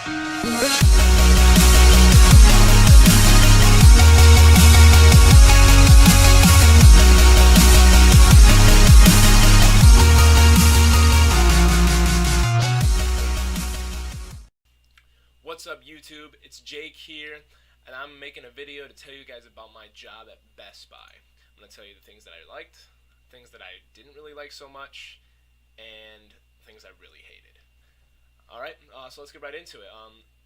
What's up, YouTube? It's Jake here, and I'm making a video to tell you guys about my job at Best Buy. I'm going to tell you the things that I liked, things that I didn't really like so much, and things I really hated. Alright, so let's get right into it.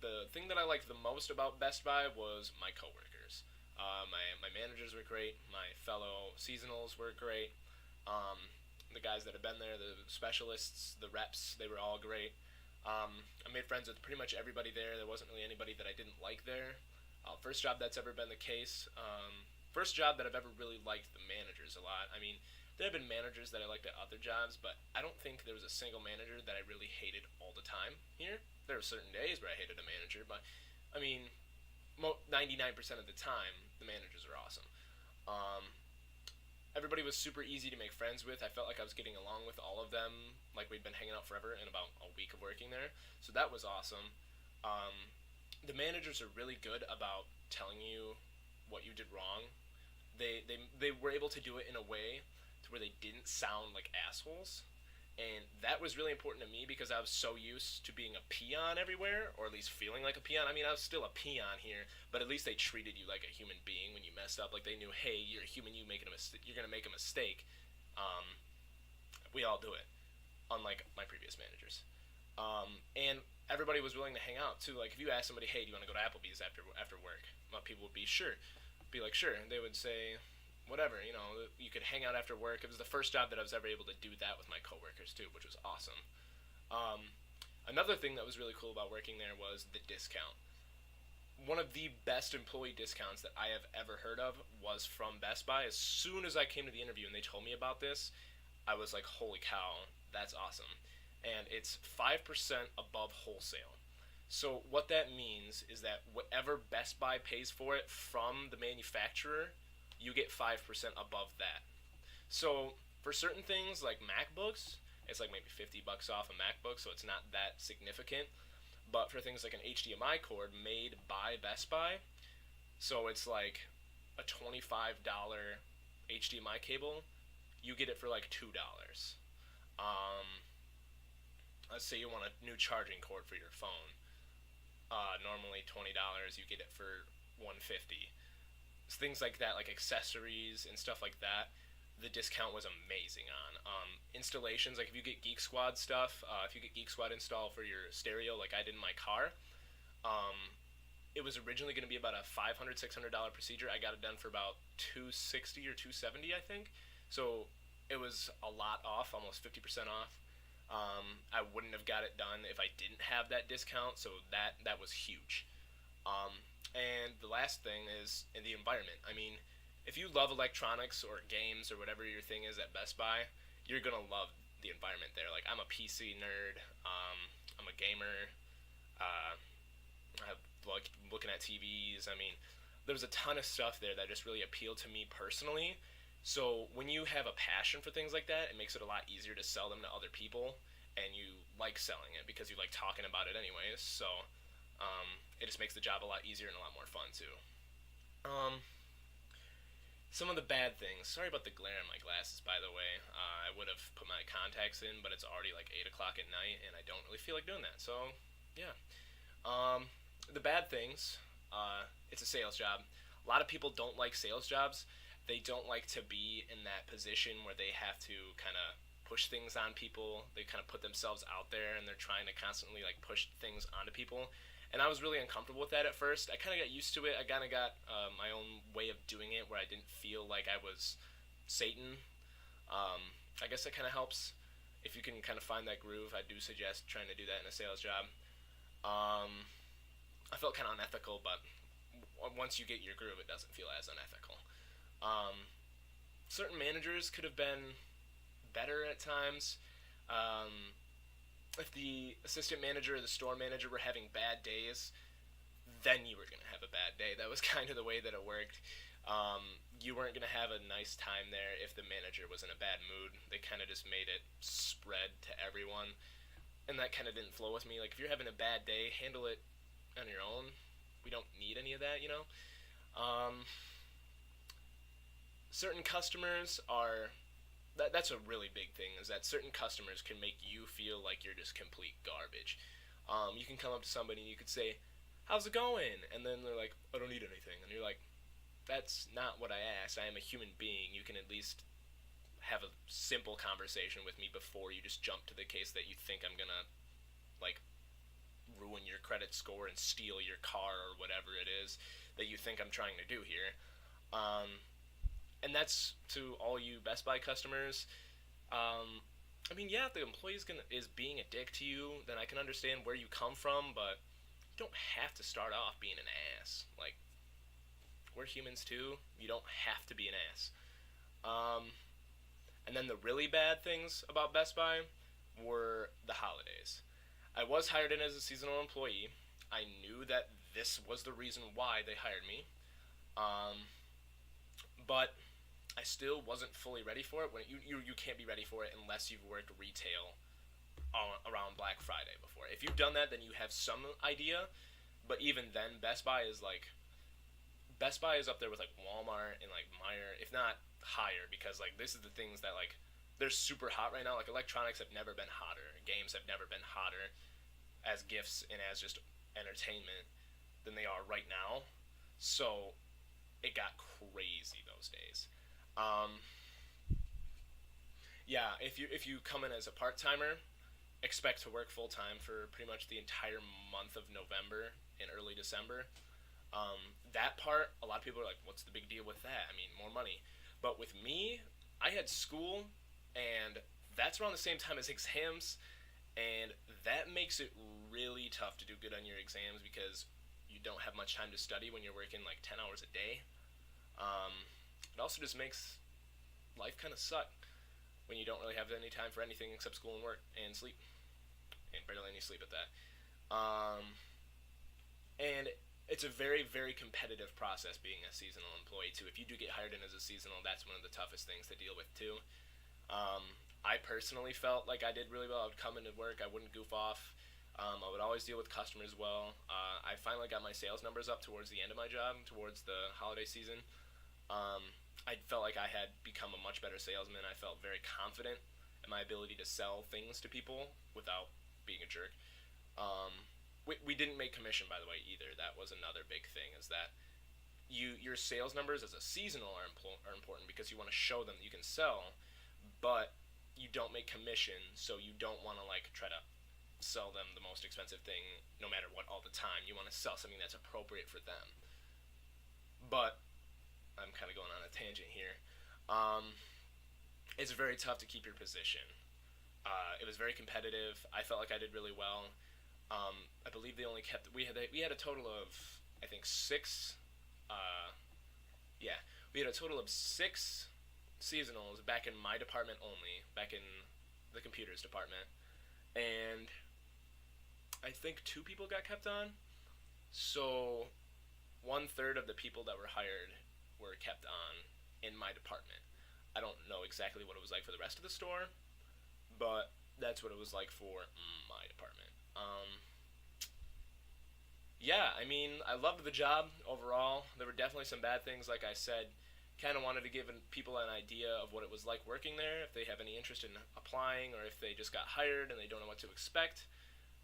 The thing that I liked the most about Best Buy was my coworkers. My managers were great, my fellow seasonals were great, the guys that have been there, the specialists, the reps, they were all great. I made friends with pretty much everybody there. There wasn't really anybody that I didn't like there. First job that's ever been the case. First job that I've ever really liked the managers a lot. I mean, there have been managers that I liked at other jobs, but I don't think there was a single manager that I really hated all the time here. There were certain days where I hated a manager, but I mean, 99% of the time, the managers are awesome. Everybody was super easy to make friends with. I felt like I was getting along with all of them, like we'd been hanging out forever in about a week of working there. So that was awesome. The managers are really good about telling you what you did wrong. They were able to do it in a way to where they didn't sound like assholes. And that was really important to me because I was so used to being a peon everywhere, or at least feeling like a peon. I mean, I was still a peon here, but at least they treated you like a human being when you messed up. Like they knew, hey, you're a human, you're gonna make a mistake. We all do it, unlike my previous managers. And everybody was willing to hang out too. Like if you ask somebody, hey, do you want to go to Applebee's after work? People would be sure, and they would say, whatever, you could hang out after work. It was the first job that I was ever able to do that with my coworkers too, which was awesome. Another thing that was really cool about working there was the discount. One of the best employee discounts that I have ever heard of was from Best Buy. As soon as I came to the interview and they told me about this, I was like, holy cow, that's awesome. And it's 5% above wholesale. So what that means is that whatever Best Buy pays for it from the manufacturer, you get 5% above that. So for certain things like MacBooks, it's like maybe $50 off a MacBook, so it's not that significant. But for things like an HDMI cord made by Best Buy, so it's like a $25 HDMI cable, you get it for like $2. Let's say you want a new charging cord for your phone. Normally $20, you get it for $150. Things like that, like accessories and stuff like that, the discount was amazing on. Installations, like if you get Geek Squad stuff, if you get Geek Squad installed for your stereo like I did in my car, it was originally going to be about a $500, $600 procedure. I got it done for about $260 or $270, I think. So it was a lot off, almost 50% off. I wouldn't have got it done if I didn't have that discount, so that was huge. And the last thing is in the environment. I mean, if you love electronics or games or whatever your thing is at Best Buy, you're going to love the environment there. Like, I'm a PC nerd. I'm a gamer. I like looking at TVs. I mean, there's a ton of stuff there that just really appealed to me personally. So when you have a passion for things like that, it makes it a lot easier to sell them to other people, and you like selling it because you like talking about it anyways. So it just makes the job a lot easier and a lot more fun too. Some of the bad things. Sorry about the glare in my glasses, by the way. I would have put my contacts in, but it's already like 8 o'clock at night, and I don't really feel like doing that. So, yeah. The bad things. It's a sales job. A lot of people don't like sales jobs. They don't like to be in that position where they have to kind of push things on people. They kind of put themselves out there, and they're trying to constantly like push things onto people. And I was really uncomfortable with that at first. I kind of got used to it. I kind of got my own way of doing it where I didn't feel like I was Satan. I guess that kind of helps. If you can kind of find that groove, I do suggest trying to do that in a sales job. I felt kind of unethical, but once you get your groove, it doesn't feel as unethical. Certain managers could have been better at times. If the assistant manager or the store manager were having bad days, then you were going to have a bad day. That was kind of the way that it worked. You weren't going to have a nice time there if the manager was in a bad mood. They kind of just made it spread to everyone. and that kind of didn't flow with me. Like, if you're having a bad day, handle it on your own. We don't need any of that, you know? Certain customers are... That's a really big thing, is that certain customers can make you feel like you're just complete garbage. You can come up to somebody and you could say, how's it going? And then they're like, I don't need anything. And you're like, that's not what I asked. I am a human being. You can at least have a simple conversation with me before you just jump to the case that you think I'm gonna, like, ruin your credit score and steal your car or whatever it is that you think I'm trying to do here. And that's to all you Best Buy customers. I mean, yeah, if the employee is being a dick to you, then I can understand where you come from, but you don't have to start off being an ass. Like, we're humans too. You don't have to be an ass. And then the really bad things about Best Buy were the holidays. I was hired in as a seasonal employee. I knew that this was the reason why they hired me. But I still wasn't fully ready for it. When you can't be ready for it unless you've worked retail around Black Friday before. If you've done that, then you have some idea. But even then, Best Buy is up there with like Walmart and like Meijer, if not higher, because like this is the things that like they're super hot right now. Like electronics have never been hotter, games have never been hotter as gifts and as just entertainment than they are right now. So it got crazy those days. Yeah, if you come in as a part-timer, expect to work full-time for pretty much the entire month of November and early December. That part, a lot of people are like, what's the big deal with that? I mean, more money. But with me, I had school, and that's around the same time as exams, and that makes it really tough to do good on your exams because you don't have much time to study when you're working like 10 hours a day. It also just makes life kind of suck when you don't really have any time for anything except school and work and sleep, and barely any sleep at that. And it's a very, very competitive process being a seasonal employee too. If you do get hired in as a seasonal, that's one of the toughest things to deal with too. I personally felt like I did really well. I would come into work, I wouldn't goof off. I would always deal with customers well. I finally got my sales numbers up towards the end of my job, towards the holiday season. I felt like I had become a much better salesman. I felt very confident in my ability to sell things to people without being a jerk. We didn't make commission, by the way, either. That was another big thing, is that your sales numbers as a seasonal are important because you want to show them that you can sell, but you don't make commission, so you don't want to like try to sell them the most expensive thing no matter what all the time. You want to sell something that's appropriate for them. But I'm kind of going on a tangent here. It's very tough to keep your position. It was very competitive. I felt like I did really well. I believe they only kept... We had a total of, I think, 6... we had a total of 6 seasonals back in my department only, back in the computers department. And I think 2 people got kept on. So 1/3 of the people that were hired were kept on in my department. I don't know exactly what it was like for the rest of the store, but that's what it was like for my department. Yeah, I mean, I loved the job overall. There were definitely some bad things, like I said. Kind of wanted to give people an idea of what it was like working there, if they have any interest in applying, or if they just got hired and they don't know what to expect.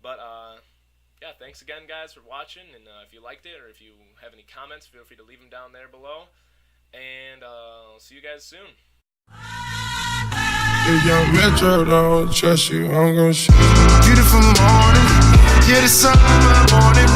But, yeah, thanks again, guys, for watching, and if you liked it or if you have any comments, feel free to leave them down there below, and I'll see you guys soon. If young Metro don't trust you, I'm gon' shoot you. Beautiful morning, yeah, the sun in my morning.